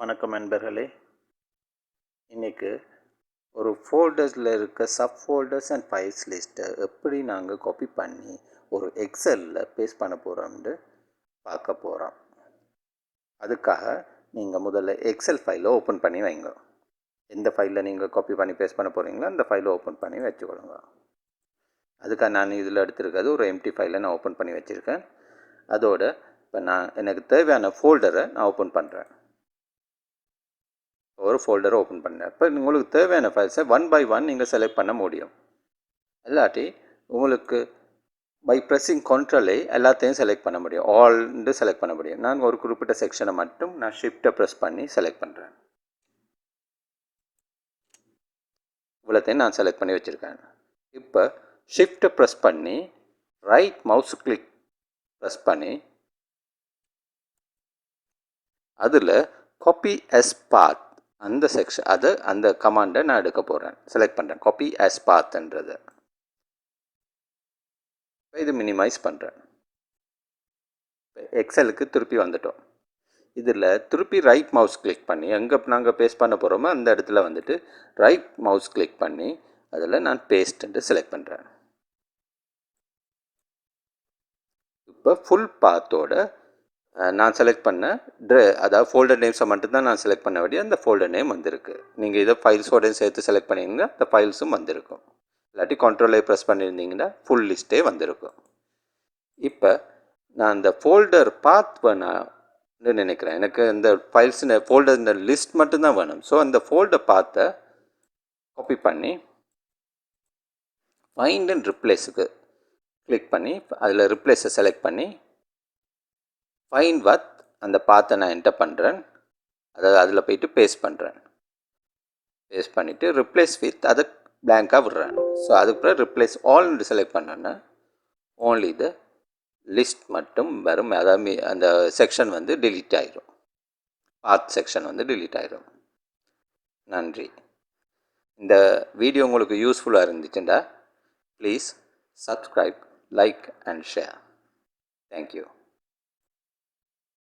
வணக்கம் நண்பர்களே. இன்றைக்கு ஒரு ஃபோல்டர்ஸில் இருக்க சப் ஃபோல்டர்ஸ் அண்ட் ஃபைல்ஸ் லிஸ்ட்டை எப்படி நாங்கள் காப்பி பண்ணி ஒரு எக்ஸலில் பேஸ்ட் பண்ண போகிறோம்னு பார்க்க போகிறோம். அதுக்காக நீங்கள் முதல்ல எக்ஸல் ஃபைலை ஓப்பன் பண்ணி வைங்க. எந்த ஃபைலில் நீங்கள் காப்பி பண்ணி பேஸ்ட் பண்ண போகிறீங்களோ அந்த ஃபைலை ஓப்பன் பண்ணி வச்சுக்கொள்ளுங்க. அதுக்காக நான் இதில் எடுத்துருக்கிறது ஒரு எம்டி ஃபைலை நான் ஓப்பன் பண்ணி வச்சுருக்கேன். அதோடு இப்போ எனக்கு தேவையான ஃபோல்டரை நான் ஓப்பன் பண்ணுறேன். ஒரு ஃபோல்டரை ஓப்பன் பண்ணேன். இப்போ உங்களுக்கு தேவையான ஃபைல்ஸை ஒன் பை ஒன் நீங்கள் செலக்ட் பண்ண முடியும். இல்லாட்டி உங்களுக்கு பை ப்ரெஸ்ஸிங் கண்ட்ரோலே எல்லாத்தையும் செலக்ட் பண்ண முடியும். ஆல்னு செலக்ட் பண்ண முடியும். நான் ஒரு குறிப்பிட்ட செக்ஷனை மட்டும் நான் ஷிஃப்ட்டை ப்ரெஸ் பண்ணி செலக்ட் பண்ணுறேன். இவ்வளோத்தையும் நான் செலக்ட் பண்ணி வச்சுருக்கேன். இப்போ ஷிஃப்ட்டை ப்ரெஸ் பண்ணி ரைட் மவுஸ் கிளிக் ப்ரெஸ் பண்ணி அதில் காப்பி அஸ் பாத் அந்த செக்ஷன் அந்த கமாண்டை நான் எடுக்க போகிறேன். செலக்ட் பண்ணுறேன் காப்பி ஆஸ் பாத்ன்றதை. இது மினிமைஸ் பண்ணுறேன். எக்ஸலுக்கு திருப்பி வந்துட்டோம். இதில் திருப்பி ரைட் மவுஸ் கிளிக் பண்ணி எங்கே நாங்கள் பேஸ்ட் பண்ண போகிறோமோ அந்த இடத்துல வந்துட்டு ரைட் மவுஸ் கிளிக் பண்ணி அதில் நான் பேஸ்ட்டு செலக்ட் பண்ணுறேன். இப்போ ஃபுல் பாத்தோட நான் செலக்ட் பண்ண அதாவது ஃபோல்டர் நேம்ஸை மட்டும்தான் நான் செலக்ட் பண்ண வேண்டிய அந்த ஃபோல்டர் நேம் வந்திருக்கு. நீங்கள் இதை ஃபைல்ஸோடையும் சேர்த்து செலக்ட் பண்ணிங்கன்னா அந்த ஃபைல்ஸும் வந்திருக்கும். இல்லாட்டி கண்ட்ரோலை ப்ரெஸ் பண்ணியிருந்தீங்கன்னா ஃபுல் லிஸ்ட்டே வந்திருக்கும். இப்போ நான் அந்த ஃபோல்டர் பாத் வேணும்னு நினைக்கிறேன். எனக்கு இந்த ஃபைல்ஸ் ஃபோல்டர் இந்த லிஸ்ட் மட்டும்தான் வேணும். ஸோ அந்த ஃபோல்டர் பாத்தை காப்பி பண்ணி ஃபைண்ட் அண்ட் ரிப்ளேஸுக்கு கிளிக் பண்ணி அதில் ரிப்ளேஸை செலக்ட் பண்ணி ஃபைண்ட் வத் அந்த பாத்தை நான் என்டர் பண்ணுறேன். அதாவது அதில் போய்ட்டு பேஸ்ட் பண்ணுறேன். பேஸ்ட் பண்ணிவிட்டு ரிப்ளேஸ் வித் அதை பிளாங்காக விடுறேன். ஸோ அதுக்கப்புறம் ரிப்ளேஸ் ஆல்னு செலக்ட் பண்ணேன்னா ஓன்லி இது லிஸ்ட் மட்டும் வரும். அதாவது அந்த செக்ஷன் வந்து டெலீட் ஆகிடும். பாத் செக்ஷன் வந்து டெலீட் ஆகிடும். நன்றி. இந்த வீடியோ உங்களுக்கு யூஸ்ஃபுல்லாக இருந்துச்சுன்னா please subscribe, like and share. Thank you.